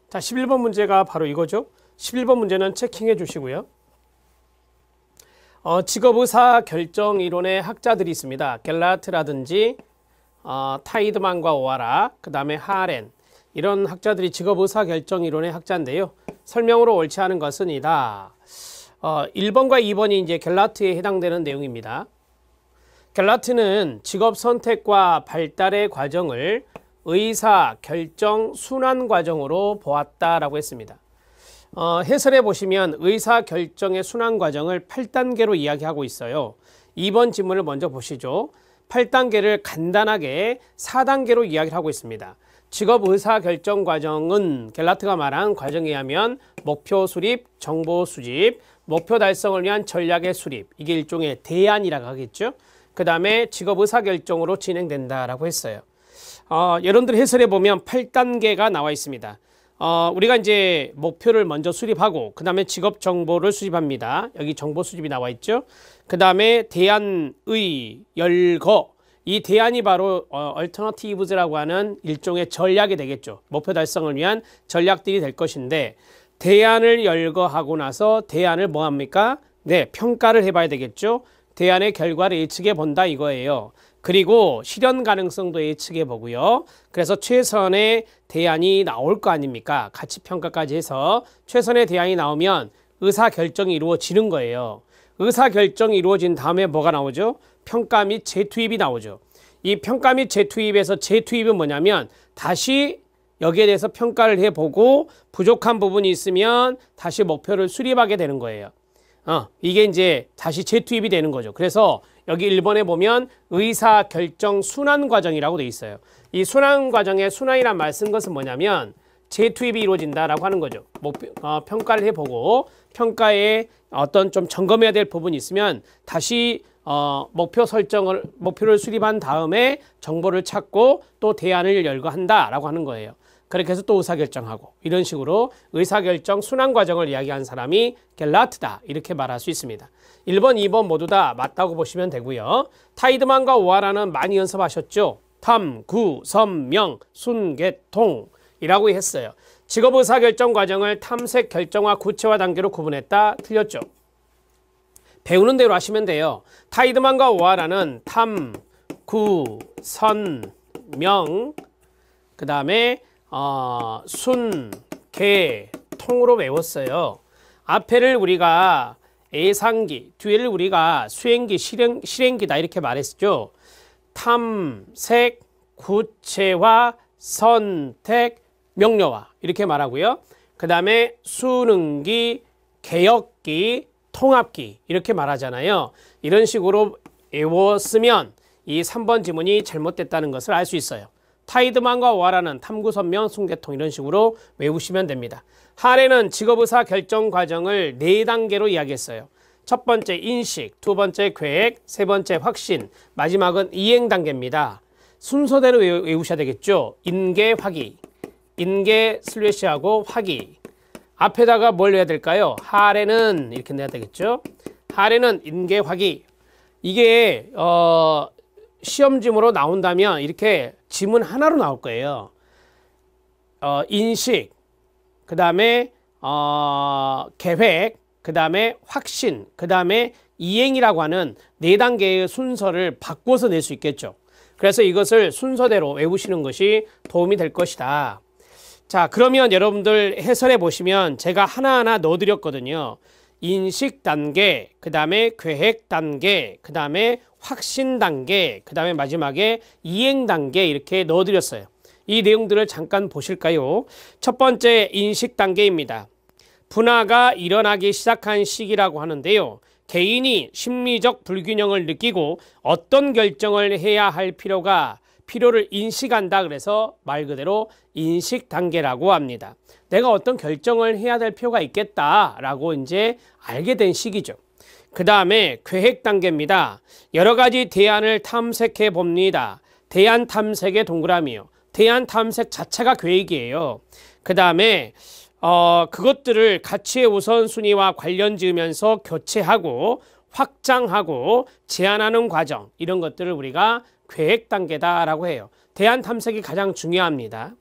자, 11번 문제가 바로 이거죠. 11번 문제는 체킹해 주시고요. 직업의사결정이론의 학자들이 있습니다. 겔라트라든지 타이드만과 오하라, 그 다음에 하렌, 이런 학자들이 직업의사결정이론의 학자인데요. 설명으로 옳지 않은 것은 이다. 1번과 2번이 이제 겔라트에 해당되는 내용입니다. 겔라트는 직업 선택과 발달의 과정을 의사 결정 순환 과정으로 보았다라고 했습니다. 해설해 보시면 의사 결정의 순환 과정을 8단계로 이야기하고 있어요. 2번 지문을 먼저 보시죠. 8단계를 간단하게 4단계로 이야기를 하고 있습니다. 직업 의사 결정 과정은 겔라트가 말한 과정에 의하면 목표 수립, 정보 수집, 목표 달성을 위한 전략의 수립, 이게 일종의 대안이라고 하겠죠. 그 다음에 직업 의사 결정으로 진행된다라고 했어요. 여러분들 해설해 보면 8단계가 나와 있습니다. 우리가 이제 목표를 먼저 수립하고 그 다음에 직업 정보를 수집합니다. 여기 정보 수집이 나와 있죠. 그 다음에 대안의 열거, 이 대안이 바로 alternative라고 하는 일종의 전략이 되겠죠. 목표 달성을 위한 전략들이 될 것인데, 대안을 열거하고 나서 대안을 뭐 합니까? 네, 평가를 해봐야 되겠죠. 대안의 결과를 예측해 본다 이거예요. 그리고 실현 가능성도 예측해 보고요. 그래서 최선의 대안이 나올 거 아닙니까? 가치 평가까지 해서 최선의 대안이 나오면 의사결정이 이루어지는 거예요. 의사결정이 이루어진 다음에 뭐가 나오죠? 평가 및 재투입이 나오죠. 이 평가 및 재투입에서 재투입은 뭐냐면 다시 여기에 대해서 평가를 해보고 부족한 부분이 있으면 다시 목표를 수립하게 되는 거예요. 이게 이제 다시 재투입이 되는 거죠. 그래서 여기 1번에 보면 의사결정 순환 과정이라고 돼 있어요. 이 순환 과정의 순환이란 말 쓴 것은 뭐냐면 재투입이 이루어진다라고 하는 거죠. 평가를 해보고 평가에 어떤 좀 점검해야 될 부분이 있으면 다시 목표를 수립한 다음에 정보를 찾고 또 대안을 열거한다라고 하는 거예요. 그렇게 해서 또 의사결정하고, 이런 식으로 의사결정 순환 과정을 이야기한 사람이 겔라트다, 이렇게 말할 수 있습니다. 1번, 2번 모두 다 맞다고 보시면 되고요. 타이드만과 오하라는 많이 연습하셨죠. 탐, 구, 섬, 명, 순, 개, 통 이라고 했어요. 직업 의사결정 과정을 탐색, 결정화, 구체화 단계로 구분했다. 틀렸죠. 배우는 대로 하시면 돼요. 타이드만과 오하라는 탐, 구, 선, 명, 그 다음에 순, 개, 통으로 외웠어요. 앞에를 우리가 예상기, 뒤에를 우리가 수행기, 실행기다 이렇게 말했죠. 탐색, 구체화, 선택, 명료화 이렇게 말하고요. 그 다음에 수능기, 개혁기, 통합기 이렇게 말하잖아요. 이런 식으로 외웠으면 이 3번 지문이 잘못됐다는 것을 알 수 있어요. 타이드만과 오하라는 탐구, 선명, 순계통 이런 식으로 외우시면 됩니다. 하렌은 직업의사 결정 과정을 4단계로 이야기했어요. 첫 번째 인식, 두 번째 계획, 세 번째 확신, 마지막은 이행 단계입니다. 순서대로 외우셔야 되겠죠. 인계, 화기, 인계 슬래시하고 화기. 앞에다가 뭘 내야 될까요? 하렌은 이렇게 내야 되겠죠. 하렌은 인계, 화기. 이게 시험지문으로 나온다면 이렇게 지문 하나로 나올 거예요. 인식, 그 다음에 계획, 그 다음에 확신, 그 다음에 이행이라고 하는 4단계의 순서를 바꿔서 낼 수 있겠죠. 그래서 이것을 순서대로 외우시는 것이 도움이 될 것이다. 자, 그러면 여러분들 해설해 보시면 제가 하나하나 넣어드렸거든요. 인식 단계, 그 다음에 계획 단계, 그 다음에 확신 단계, 그 다음에 마지막에 이행 단계 이렇게 넣어드렸어요. 이 내용들을 잠깐 보실까요? 첫 번째 인식 단계입니다. 분화가 일어나기 시작한 시기라고 하는데요. 개인이 심리적 불균형을 느끼고 어떤 결정을 해야 할 필요를 인식한다. 그래서 말 그대로 인식 단계라고 합니다. 내가 어떤 결정을 해야 될 필요가 있겠다라고 이제 알게 된 시기죠. 그 다음에 계획 단계입니다. 여러 가지 대안을 탐색해 봅니다. 대안 탐색의 동그라미요. 대안 탐색 자체가 계획이에요. 그 다음에 그것들을 가치의 우선순위와 관련 지으면서 교체하고 확장하고 제한하는 과정, 이런 것들을 우리가 계획 단계다라고 해요. 대안 탐색이 가장 중요합니다.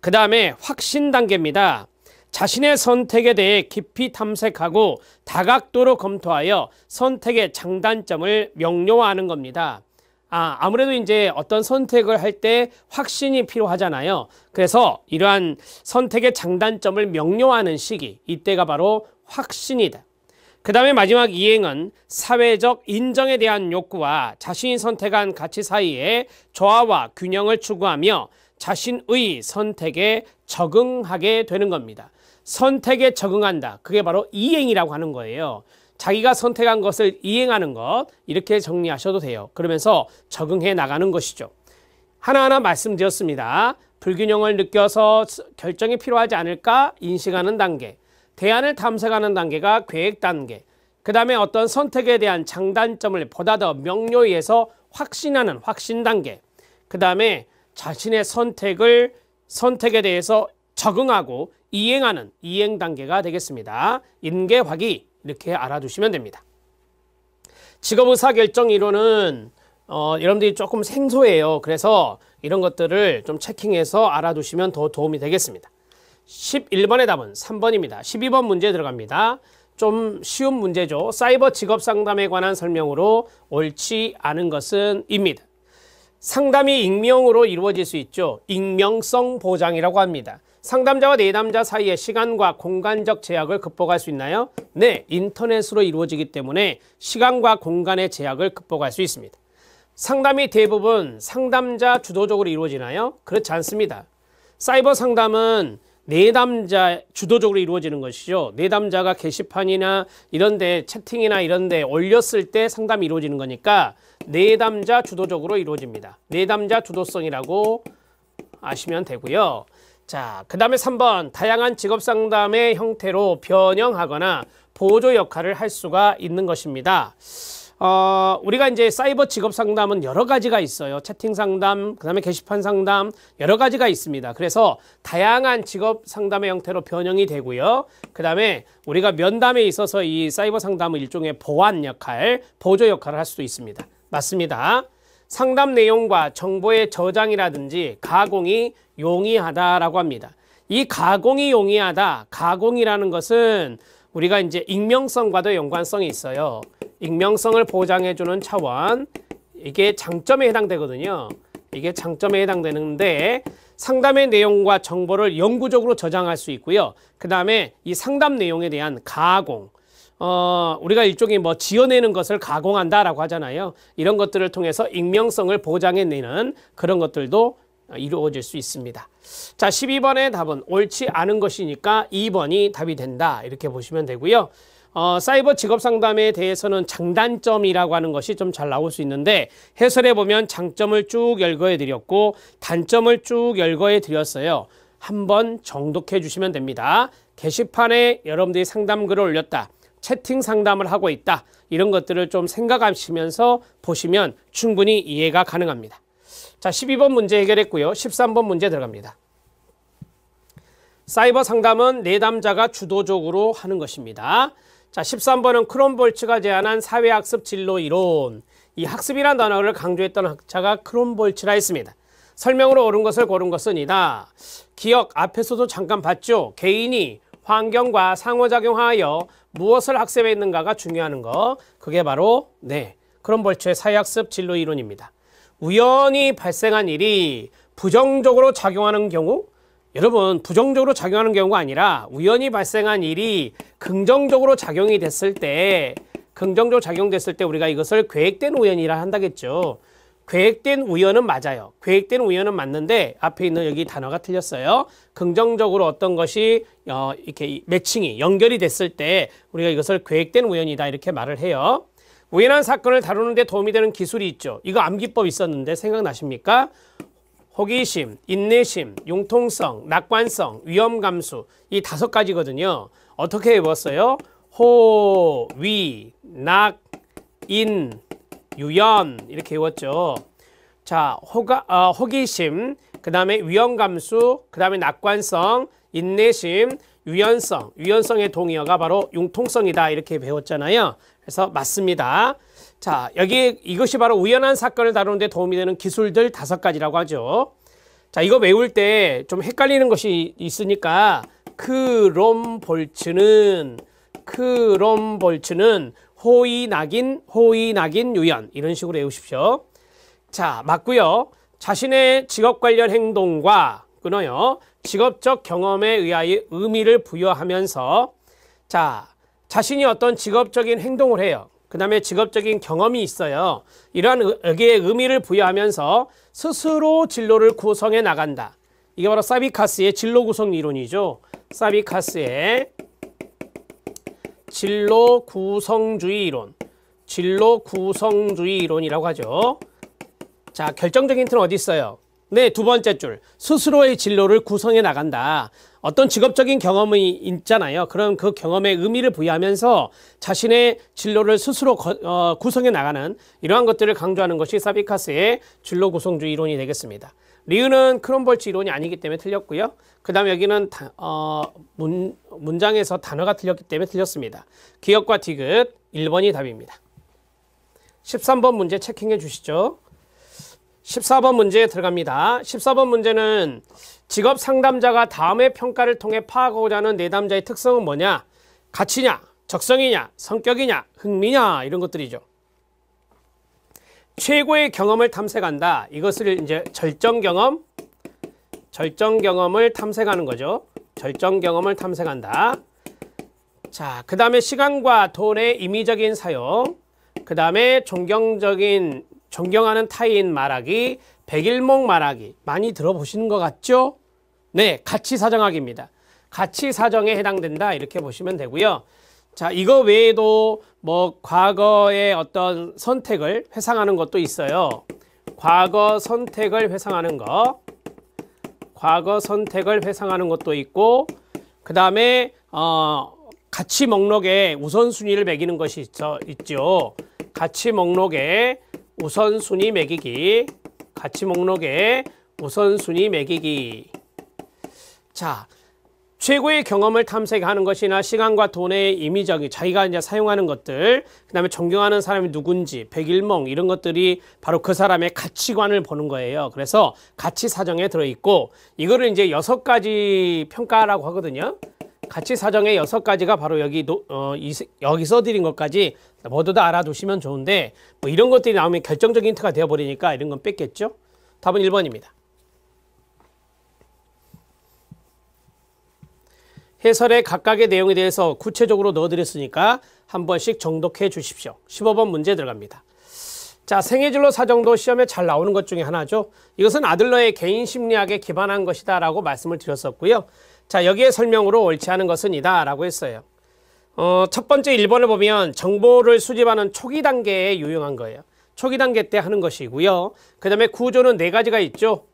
그 다음에 확신 단계입니다. 자신의 선택에 대해 깊이 탐색하고 다각도로 검토하여 선택의 장단점을 명료화하는 겁니다. 아무래도 이제 어떤 선택을 할 때 확신이 필요하잖아요. 그래서 이러한 선택의 장단점을 명료화하는 시기, 이때가 바로 확신이다. 그 다음에 마지막 이행은 사회적 인정에 대한 욕구와 자신이 선택한 가치 사이에 조화와 균형을 추구하며 자신의 선택에 적응하게 되는 겁니다. 선택에 적응한다. 그게 바로 이행이라고 하는 거예요. 자기가 선택한 것을 이행하는 것, 이렇게 정리하셔도 돼요. 그러면서 적응해 나가는 것이죠. 하나하나 말씀드렸습니다. 불균형을 느껴서 결정이 필요하지 않을까 인식하는 단계, 대안을 탐색하는 단계가 계획 단계, 그 다음에 어떤 선택에 대한 장단점을 보다 더 명료히 해서 확신하는 확신 단계, 그 다음에 자신의 선택에 대해서 적응하고 이행하는 이행 단계가 되겠습니다. 인계화기, 이렇게 알아두시면 됩니다. 직업의사결정 이론은 여러분들이 조금 생소해요. 그래서 이런 것들을 좀 체킹해서 알아두시면 더 도움이 되겠습니다. 11번의 답은 3번입니다. 12번 문제 들어갑니다. 좀 쉬운 문제죠. 사이버 직업상담에 관한 설명으로 옳지 않은 것은 입니다. 상담이 익명으로 이루어질 수 있죠. 익명성 보장이라고 합니다. 상담자와 내담자 사이의 시간과 공간적 제약을 극복할 수 있나요? 네, 인터넷으로 이루어지기 때문에 시간과 공간의 제약을 극복할 수 있습니다. 상담이 대부분 상담자 주도적으로 이루어지나요? 그렇지 않습니다. 사이버 상담은 내담자 주도적으로 이루어지는 것이죠. 내담자가 게시판이나 이런데 채팅이나 이런데 올렸을 때 상담이 이루어지는 거니까 내담자 주도적으로 이루어집니다. 내담자 주도성이라고 아시면 되고요. 자, 그 다음에 3번 다양한 직업상담의 형태로 변형하거나 보조 역할을 할 수가 있는 것입니다. 우리가 이제 사이버 직업상담은 여러 가지가 있어요. 채팅 상담, 그 다음에 게시판 상담, 여러 가지가 있습니다. 그래서 다양한 직업상담의 형태로 변형이 되고요. 그 다음에 우리가 면담에 있어서 이 사이버 상담은 일종의 보완 역할, 보조 역할을 할 수도 있습니다. 맞습니다. 상담 내용과 정보의 저장이라든지 가공이 용이하다라고 합니다. 이 가공이 용이하다, 가공이라는 것은 우리가 이제 익명성과도 연관성이 있어요. 익명성을 보장해주는 차원, 이게 장점에 해당되거든요. 이게 장점에 해당되는데 상담의 내용과 정보를 영구적으로 저장할 수 있고요. 그 다음에 이 상담 내용에 대한 가공, 우리가 일종의 뭐 지어내는 것을 가공한다라고 하잖아요. 이런 것들을 통해서 익명성을 보장해내는 그런 것들도 이루어질 수 있습니다. 자, 12번의 답은 옳지 않은 것이니까 2번이 답이 된다. 이렇게 보시면 되고요. 사이버 직업상담에 대해서는 장단점이라고 하는 것이 좀 잘 나올 수 있는데 해설해 보면 장점을 쭉 열거해 드렸고 단점을 쭉 열거해 드렸어요. 한번 정독해 주시면 됩니다. 게시판에 여러분들이 상담글을 올렸다. 채팅 상담을 하고 있다. 이런 것들을 좀 생각하시면서 보시면 충분히 이해가 가능합니다. 자, 12번 문제 해결했고요. 13번 문제 들어갑니다. 사이버 상담은 내담자가 주도적으로 하는 것입니다. 자, 13번은 크롬볼츠가 제안한 사회학습 진로 이론. 이 학습이라는 단어를 강조했던 학자가 크롬볼츠라 했습니다. 설명으로 옳은 것을 고른 것은 이다. 기억 앞에서도 잠깐 봤죠. 개인이 환경과 상호작용하여 무엇을 학습했는가가 중요한 거. 그게 바로 크롬볼츠의 사회학습 진로 이론입니다. 우연히 발생한 일이 부정적으로 작용하는 경우, 여러분 부정적으로 작용하는 경우가 아니라 우연히 발생한 일이 긍정적으로 작용이 됐을 때, 긍정적으로 작용됐을 때 우리가 이것을 계획된 우연이라 한다겠죠. 계획된 우연은 맞아요. 계획된 우연은 맞는데 앞에 있는 여기 단어가 틀렸어요. 긍정적으로 어떤 것이 이렇게 매칭이 연결이 됐을 때 우리가 이것을 계획된 우연이다 이렇게 말을 해요. 우연한 사건을 다루는 데 도움이 되는 기술이 있죠. 이거 암기법 있었는데 생각나십니까? 호기심, 인내심, 융통성, 낙관성, 위험감수, 이 5가지거든요. 어떻게 외웠어요? 호, 위, 낙, 인, 유연 이렇게 외웠죠. 자, 호기심, 그 다음에 위험감수, 그 다음에 낙관성, 인내심, 유연성, 유연성의 동의어가 바로 융통성이다 이렇게 배웠잖아요. 그래서 맞습니다. 자, 여기 이것이 바로 우연한 사건을 다루는 데 도움이 되는 기술들 5가지라고 하죠. 자, 이거 외울 때 좀 헷갈리는 것이 있으니까 크롬볼츠는 호의낙인 유연 이런 식으로 외우십시오. 자, 맞고요. 자신의 직업 관련 행동과 끊어요. 직업적 경험에 의하여 의미를 부여하면서 자, 자신이 어떤 직업적인 행동을 해요. 그 다음에 직업적인 경험이 있어요. 이러한 여기에 의미를 부여하면서 스스로 진로를 구성해 나간다. 이게 바로 사비카스의 진로 구성 이론이죠. 사비카스의 진로 구성주의 이론이라고 하죠. 자, 결정적인 힌트는 어디 있어요? 네, 두 번째 줄. 스스로의 진로를 구성해 나간다. 어떤 직업적인 경험이 있잖아요. 그럼 그 경험에 의미를 부여하면서 자신의 진로를 스스로 구성해 나가는 이러한 것들을 강조하는 것이 사비카스의 진로 구성주의 이론이 되겠습니다. 리은은 크롬볼츠 이론이 아니기 때문에 틀렸고요. 그 다음에 여기는 문장에서 단어가 틀렸기 때문에 틀렸습니다. 기억과 디귿 1번이 답입니다. 13번 문제 체킹해 주시죠. 14번 문제에 들어갑니다. 14번 문제는 직업 상담자가 다음의 평가를 통해 파악하고자 하는 내담자의 특성은 뭐냐? 가치냐? 적성이냐? 성격이냐? 흥미냐? 이런 것들이죠. 최고의 경험을 탐색한다. 이것을 이제 절정 경험을 탐색하는 거죠. 절정 경험을 탐색한다. 자, 그 다음에 시간과 돈의 임의적인 사용, 그 다음에 존경하는 타인 말하기, 백일목 말하기 많이 들어보시는 것 같죠? 네, 가치사정학입니다. 가치사정에 해당된다 이렇게 보시면 되고요. 자, 이거 외에도 뭐 과거의 어떤 선택을 회상하는 것도 있어요. 과거 선택을 회상하는 것도 있고, 그 다음에 가치 목록에 우선순위를 매기는 것이 있죠. 가치 목록에 우선순위 매기기. 자, 최고의 경험을 탐색하는 것이나 시간과 돈의 임의적인 자기가 이제 사용하는 것들, 그 다음에 존경하는 사람이 누군지, 백일몽 이런 것들이 바로 그 사람의 가치관을 보는 거예요. 그래서 가치 사정에 들어있고, 이거를 이제 6가지 평가라고 하거든요. 가치 사정의 6가지가 바로 여기서 드린 것까지 모두 다 알아두시면 좋은데, 뭐 이런 것들이 나오면 결정적인 힌트가 되어버리니까 이런 건 뺐겠죠. 답은 1번입니다. 해설의 각각의 내용에 대해서 구체적으로 넣어드렸으니까 한 번씩 정독해 주십시오. 15번 문제 들어갑니다. 자, 생애진로 사정도 시험에 잘 나오는 것 중에 하나죠. 이것은 아들러의 개인 심리학에 기반한 것이다 라고 말씀을 드렸었고요. 자, 여기에 설명으로 옳지 않은 것은 이다 라고 했어요. 첫 번째 1번을 보면 정보를 수집하는 초기 단계에 유용한 거예요. 초기 단계 때 하는 것이고요. 그 다음에 구조는 4가지가 있죠.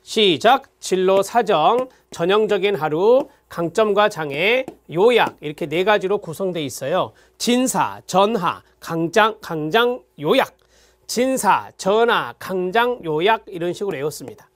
시작, 진로 사정, 전형적인 하루, 강점과 장애, 요약 이렇게 4가지로 구성되어 있어요. 진사, 전하, 강장, 요약. 진사, 전하, 강장, 요약 이런 식으로 외웠습니다.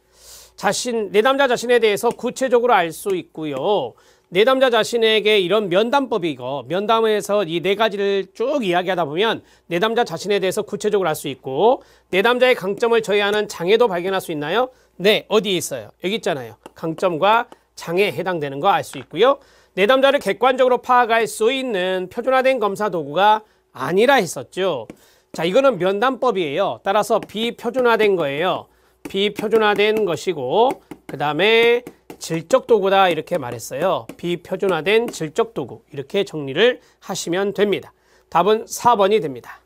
내담자 자신에 대해서 구체적으로 알 수 있고요. 내담자 자신에게 이런 면담법이고, 면담에서 이 4가지를 쭉 이야기하다 보면 내담자 자신에 대해서 구체적으로 알 수 있고, 내담자의 강점을 저해하는 장애도 발견할 수 있나요? 네, 어디에 있어요? 여기 있잖아요. 강점과 장애에 해당되는 거 알 수 있고요. 내담자를 객관적으로 파악할 수 있는 표준화된 검사 도구가 아니라 했었죠. 자, 이거는 면담법이에요. 따라서 비표준화된 거예요. 비표준화된 것이고, 그 다음에 질적 도구다 이렇게 말했어요. 비표준화된 질적 도구 이렇게 정리를 하시면 됩니다. 답은 4번이 됩니다.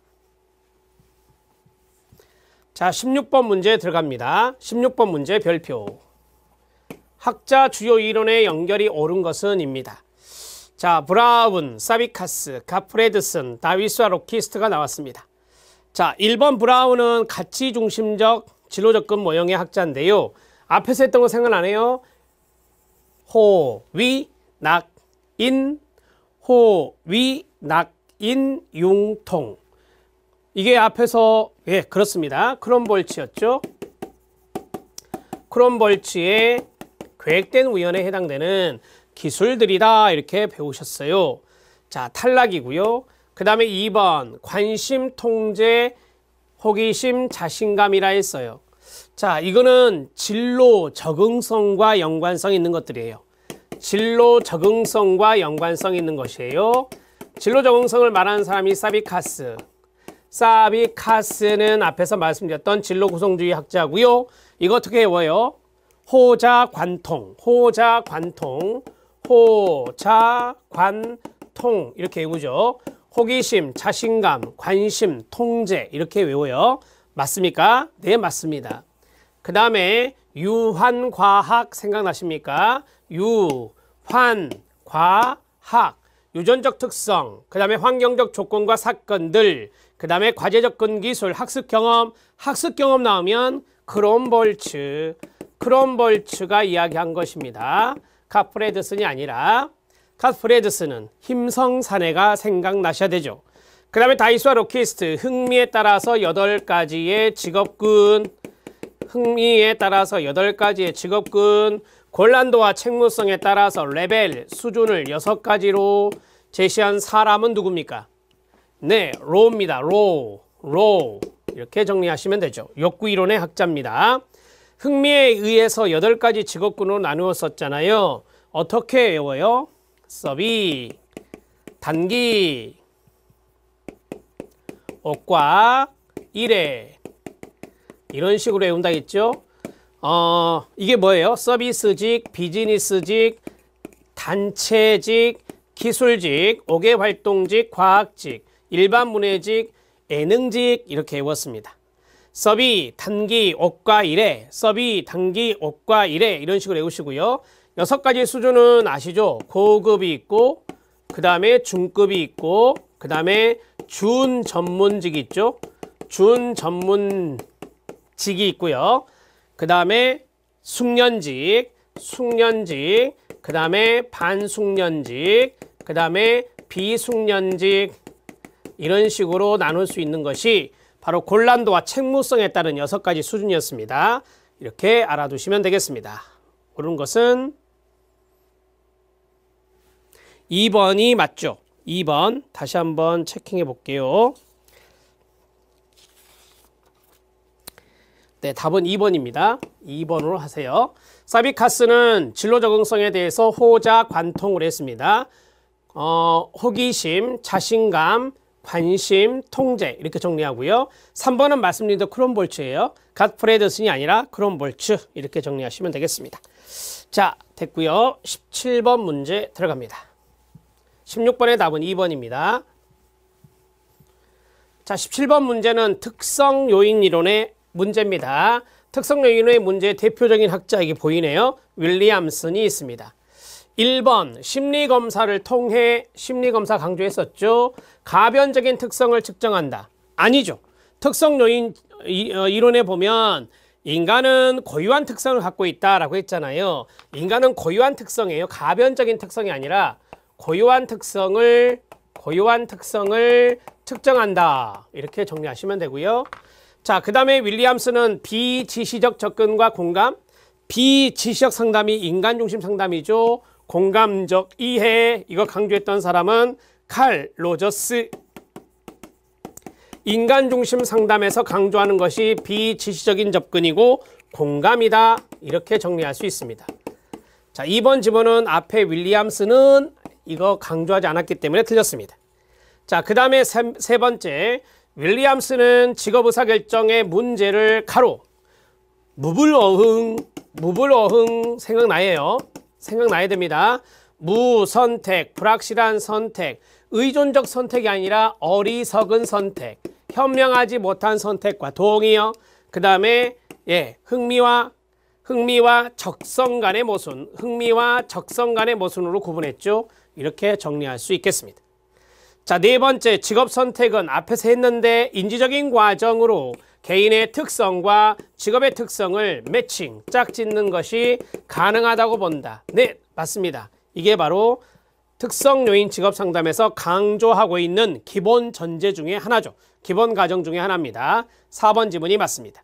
자, 16번 문제 들어갑니다. 16번 문제 별표. 학자 주요 이론의 연결이 옳은 것은 입니다. 자, 브라운, 사비카스, 가프레드슨, 다위스와 로키스트가 나왔습니다. 자, 1번 브라운은 가치 중심적 진로 접근 모형의 학자인데요. 앞에서 했던 거 생각나네요. 호, 위, 낙, 인, 융통. 이게 앞에서, 예, 그렇습니다. 크롬볼츠였죠. 크롬볼츠의 계획된 우연에 해당되는 기술들이다 이렇게 배우셨어요. 자, 탈락이고요. 그 다음에 2번 관심, 통제, 호기심, 자신감이라 했어요. 자, 이거는 진로 적응성과 연관성 있는 것들이에요. 진로 적응성과 연관성 있는 것이에요. 진로 적응성을 말하는 사람이 사비카스. 사비카스는 앞에서 말씀드렸던 진로 구성주의 학자고요. 이거 어떻게 외워요? 호자관통, 호자관통, 호자관통 이렇게 외우죠. 호기심, 자신감, 관심, 통제 이렇게 외워요. 맞습니까? 네, 맞습니다. 그 다음에 유환과학 생각나십니까? 유환과학, 유전적 특성, 그 다음에 환경적 조건과 사건들, 그 다음에 과제 접근 기술, 학습 경험 나오면 크롬볼츠가 이야기한 것입니다. 카프레드슨이 아니라 카프레드슨은 힘성사내가 생각나셔야 되죠. 그 다음에 다이스와 로키스트, 흥미에 따라서 8가지의 직업군, 흥미에 따라서 8가지의 직업군, 곤란도와 책무성에 따라서 레벨, 수준을 6가지로 제시한 사람은 누굽니까? 네, 로우입니다. 로우. 이렇게 정리하시면 되죠. 욕구이론의 학자입니다. 흥미에 의해서 8가지 직업군으로 나누었었잖아요. 어떻게 외워요? 서비, 단기, 옥과, 일회 이런 식으로 외운다 했죠. 이게 뭐예요? 서비스직, 비즈니스직, 단체직, 기술직, 옥외활동직, 과학직, 일반 문예직, 예능직 이렇게 외웠습니다. 서비, 단기, 옥과 일회, 서비, 단기, 옥과 일회 이런 식으로 외우시고요. 6가지 수준은 아시죠? 고급이 있고, 그 다음에 중급이 있고, 그 다음에 준전문직이 있죠? 준전문직이 있고요. 그 다음에 숙련직, 그 다음에 반숙련직, 그 다음에 비숙련직 이런 식으로 나눌 수 있는 것이 바로 곤란도와 책무성에 따른 6가지 수준이었습니다. 이렇게 알아두시면 되겠습니다. 옳은 것은 2번이 맞죠? 2번 다시 한번 체킹해 볼게요. 네, 답은 2번입니다. 2번으로 하세요. 사비카스는 진로 적응성에 대해서 호자관통을 했습니다. 호기심, 자신감, 관심, 통제 이렇게 정리하고요. 3번은 말씀드린 크롬볼츠예요. 갓프레드슨이 아니라 크롬볼츠 이렇게 정리하시면 되겠습니다. 자, 됐고요. 17번 문제 들어갑니다. 16번의 답은 2번입니다. 자, 17번 문제는 특성 요인 이론의 문제입니다. 특성 요인의 문제의 대표적인 학자 이게 보이네요. 윌리엄슨이 있습니다. 1번 심리검사를 통해 심리검사 강조했었죠. 가변적인 특성을 측정한다. 아니죠. 특성 요인 이론에 보면 인간은 고유한 특성을 갖고 있다라고 했잖아요. 인간은 고유한 특성이에요. 가변적인 특성이 아니라 고유한 특성을 측정한다. 이렇게 정리하시면 되고요. 자, 그 다음에 윌리엄슨은 비지시적 접근과 공감, 비지시적 상담이 인간 중심 상담이죠. 공감적 이해, 이거 강조했던 사람은 칼 로저스. 인간 중심 상담에서 강조하는 것이 비지시적인 접근이고 공감이다. 이렇게 정리할 수 있습니다. 자, 2번 지문은 앞에 윌리엄슨은 이거 강조하지 않았기 때문에 틀렸습니다. 자, 그 다음에 세 번째, 윌리엄슨은 직업의사결정의 문제를 가로 무불어흥 생각나야 됩니다. 무선택, 불확실한 선택, 의존적 선택이 아니라 어리석은 선택, 현명하지 못한 선택과 동의어. 그 다음에 흥미와 적성 간의 모순, 모순으로 구분했죠. 이렇게 정리할 수 있겠습니다. 자, 네 번째, 직업 선택은 앞에서 했는데 인지적인 과정으로 개인의 특성과 직업의 특성을 매칭, 짝짓는 것이 가능하다고 본다. 네, 맞습니다. 이게 바로 특성 요인 직업 상담에서 강조하고 있는 기본 전제 중에 하나죠. 기본 가정 중에 하나입니다. 4번 지문이 맞습니다.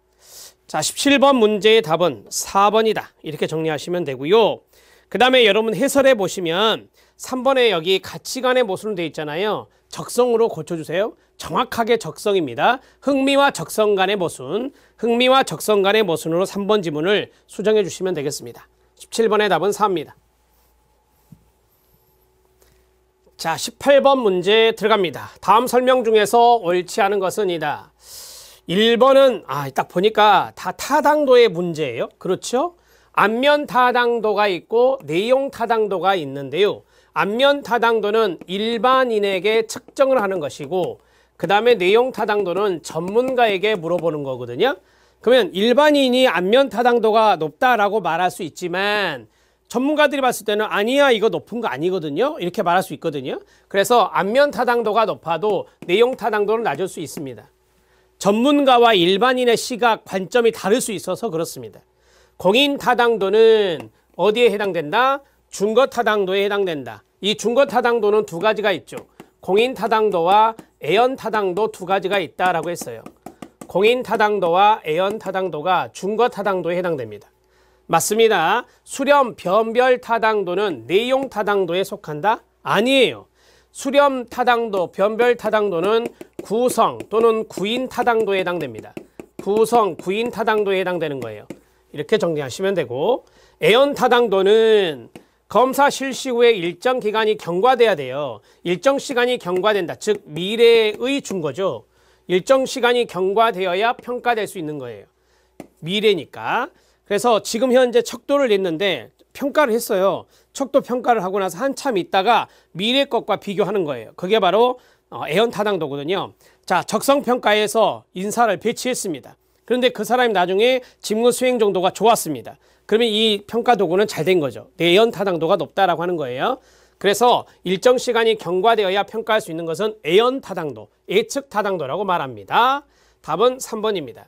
자, 17번 문제의 답은 4번이다. 이렇게 정리하시면 되고요. 그 다음에 여러분 해설해 보시면 3번에 여기 가치관의 모순으로 되어 있잖아요. 적성으로 고쳐주세요. 정확하게 적성입니다. 흥미와 적성 간의 모순, 흥미와 적성 간의 모순으로 3번 지문을 수정해 주시면 되겠습니다. 17번의 답은 4입니다. 자, 18번 문제 들어갑니다. 다음 설명 중에서 옳지 않은 것은 이다. 1번은 딱 보니까 다 타당도의 문제예요. 그렇죠? 앞면 타당도가 있고 내용 타당도가 있는데요. 앞면 타당도는 일반인에게 측정을 하는 것이고 그 다음에 내용 타당도는 전문가에게 물어보는 거거든요. 그러면 일반인이 앞면 타당도가 높다라고 말할 수 있지만 전문가들이 봤을 때는 아니야 이거 높은 거 아니거든요. 이렇게 말할 수 있거든요. 그래서 앞면 타당도가 높아도 내용 타당도는 낮을 수 있습니다. 전문가와 일반인의 시각, 관점이 다를 수 있어서 그렇습니다. 공인 타당도는 어디에 해당된다? 준거 타당도에 해당된다. 이 준거 타당도는 두 가지가 있죠. 공인 타당도와 애연 타당도 두 가지가 있다라고 했어요. 공인 타당도와 애연 타당도가 준거 타당도에 해당됩니다. 맞습니다. 수렴 변별 타당도는 내용 타당도에 속한다? 아니에요. 수렴 타당도, 변별 타당도는 구성 또는 구인 타당도에 해당됩니다. 구성, 구인 타당도에 해당되는 거예요. 이렇게 정리하시면 되고, 애연 타당도는 검사 실시 후에 일정 기간이 경과돼야 돼요. 일정 시간이 경과된다. 즉 미래의 준거죠. 일정 시간이 경과되어야 평가될 수 있는 거예요. 미래니까. 그래서 지금 현재 척도를 냈는데 평가를 했어요. 척도 평가를 하고 나서 한참 있다가 미래 것과 비교하는 거예요. 그게 바로 애연 타당도거든요. 자, 적성평가에서 인사를 배치했습니다. 그런데 그 사람이 나중에 직무 수행 정도가 좋았습니다. 그러면 이 평가 도구는 잘 된 거죠. 내연 타당도가 높다라고 하는 거예요. 그래서 일정 시간이 경과되어야 평가할 수 있는 것은 애연 타당도, 예측 타당도라고 말합니다. 답은 3번입니다.